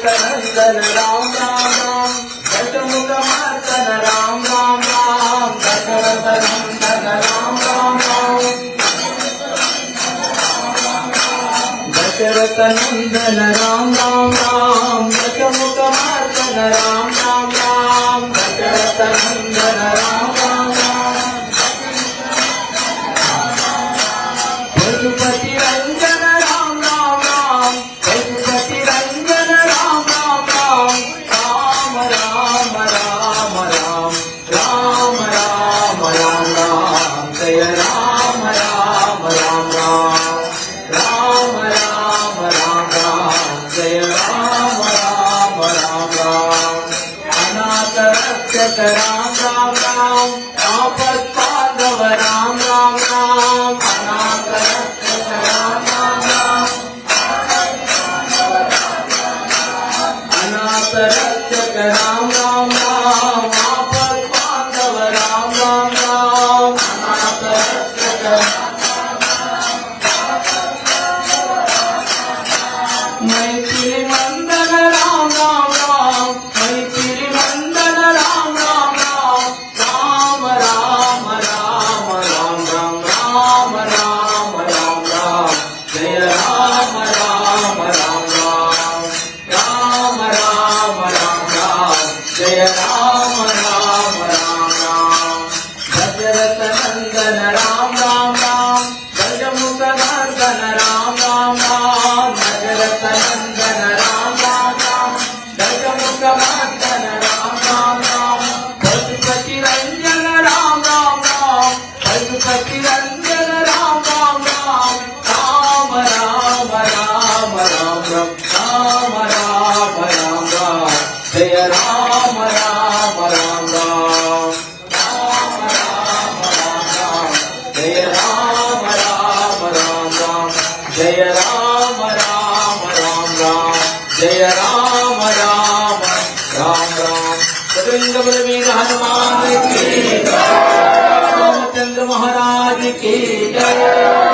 नंदन राम राम राम दशमुख मर्दन राम राम राम दशरथ नंदन राम राम राम दशरथ नंदन राम राम राम दशमुख मर्दन राम राम राम दशरथ नंदन राम राम राम पशुपति रंजन राम राम राम पशुपति रंजन राम राम राम राम राम राम राम राम राम राम राम जय राम राम राम राम राम राम राम राम जय राम राम राम राम अनाथ रक्षक राम राम राम आपद पांडव राम राम राम अनाथ रक्षक राम राम राम अनाथ रक्षक राम राम राम आपद पांडव राम राम राम अनाथ रक्षक मैथिली मंदन राम राम राम मैथिली मंदन राम राम राम राम राम राम राम राम राम राम राम राम जय राम राम राम राम राम राम राम राम जय राम राम राम राम दशरथ नंदन राम राम राम गजमुख नंदन राम राम राम दशरथ नंदन राम राम राम गजमुख नंदन राम राम राम पशुपति रंजन राम राम राम पशुपति रंजन राम राम राम राम राम राम राम राम राम राम राम जय राम राम राम राम राम राम राम राम जय राम राम राम राम जय राम राम राम राम जय राम राम राम राम गोविंद बलवीर हनुमान की जय रामचंद्र महाराज की जय।